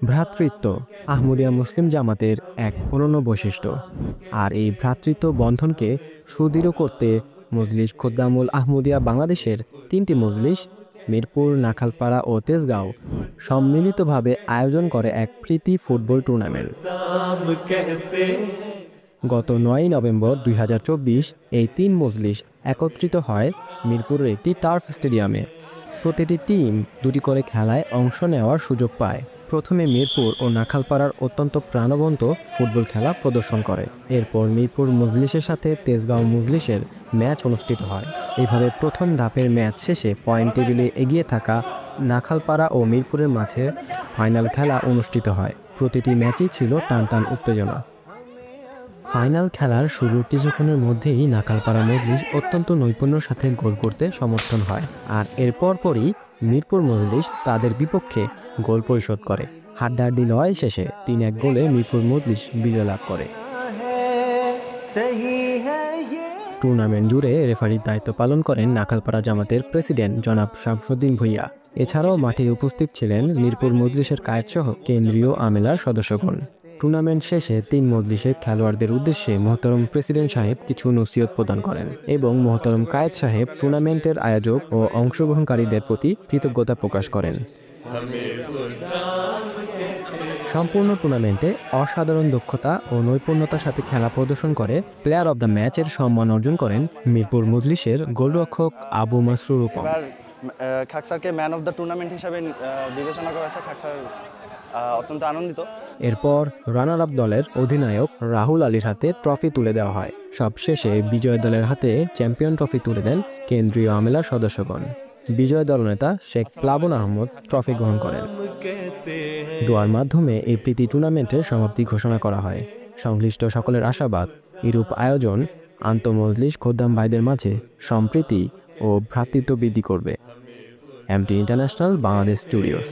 ভ্রাতৃত্ব আহমদিয়া মুসলিম জামাতের এক অনন্য বৈশিষ্ট্য। আর এই ভ্রাতৃত্ব বন্ধনকে সুদৃঢ় করতে মজলিস খোদ্দামুল আহমদিয়া বাংলাদেশের ৩টি মজলিস মিরপুর, নাখালপাড়া ও তেজগাঁও সম্মিলিতভাবে আয়োজন করে এক প্রীতি ফুটবল টুর্নামেন্ট। গত ৯ নভেম্বর ২০২৪ এই ৩ মজলিস একত্রিত হয় মিরপুরের একটি টার্ফ স্টেডিয়ামে। প্রতিটি টিম দুটি করে খেলায় অংশ নেওয়ার সুযোগ পায়। প্রথমে মিরপুর ও নাখালপাড়ার অত্যন্ত প্রাণবন্ত ফুটবল খেলা প্রদর্শন করে। এরপর মিরপুর মজলিসের সাথে তেজগাঁও মজলিসের ম্যাচ অনুষ্ঠিত হয়। এইভাবে প্রথম ধাপের ম্যাচ শেষে পয়েন্ট টেবিলে এগিয়ে থাকা নাখালপাড়া ও মিরপুরের মাঝে ফাইনাল খেলা অনুষ্ঠিত হয়। প্রতিটি ম্যাচই ছিল টানটান উত্তেজনা। ফাইনাল খেলার শুরুর কিছুক্ষণের মধ্যেই নাখালপাড়া মজলিস অত্যন্ত নৈপুণ্যের সাথে গোল করতে সমর্থন হয়, আর এর পরপরই মিরপুর মজলিস তাদের বিপক্ষে গোল পরিশোধ করে। হাড্ডাহাড্ডি লড়াই শেষে ৩-১ গোলে মিরপুর মজলিস বিজয় লাভ করে। টুর্নামেন্ট জুড়ে রেফারির দায়িত্ব পালন করেন নাখালপাড়া জামাতের প্রেসিডেন্ট জনাব শামসুদ্দিন ভূঁইয়া। এছাড়াও মাঠে উপস্থিত ছিলেন মিরপুর মজলিসের কায়েদসহ কেন্দ্রীয় আমেলার সদস্যগণ। টুর্নামেন্ট শেষে ৩ মজলিসের খেলোয়াড়দের উদ্দেশ্যে মোহতরম প্রেসিডেন্ট সাহেব কিছু নসিহত প্রদান করেন এবং মোহতরম কায়েদ সাহেব টুর্নামেন্টের আয়োজক ও অংশগ্রহণকারীদের প্রতি কৃতজ্ঞতা প্রকাশ করেন। সম্পূর্ণ টুর্নামেন্টে অসাধারণ দক্ষতা ও নৈপুণ্যতার সাথে খেলা প্রদর্শন করে প্লেয়ার অব দ্য ম্যাচের সম্মান অর্জন করেন মিরপুর মজলিসের গোলরক্ষক আবু মাসরুর রূপম। খাকসারকে ম্যান অফ দ্য টুর্নামেন্ট হিসাবে বিবেচনা করা হয়েছে। খাকসার অত্যন্ত আনন্দিত। এরপর রানার আপ দলের অধিনায়ক রাহুল আলীর হাতে ট্রফি তুলে দেওয়া হয়। সবশেষে বিজয় দলের হাতে চ্যাম্পিয়ন ট্রফি তুলে দেন কেন্দ্রীয় আমেলার সদস্যগণ। বিজয় দলনেতা শেখ প্লাবন আহমদ ট্রফি গ্রহণ করেন। দোয়ার মাধ্যমে এই প্রীতি টুর্নামেন্টের সমাপ্তি ঘোষণা করা হয়। সংশ্লিষ্ট সকলের আশাবাদ এরূপ আয়োজন আন্তঃমজলিস খোদ্দাম ভাইদের মাঝে সম্প্রীতি ও ভ্রাতৃত্ব বৃদ্ধি করবে। MT international Bangladesh studios.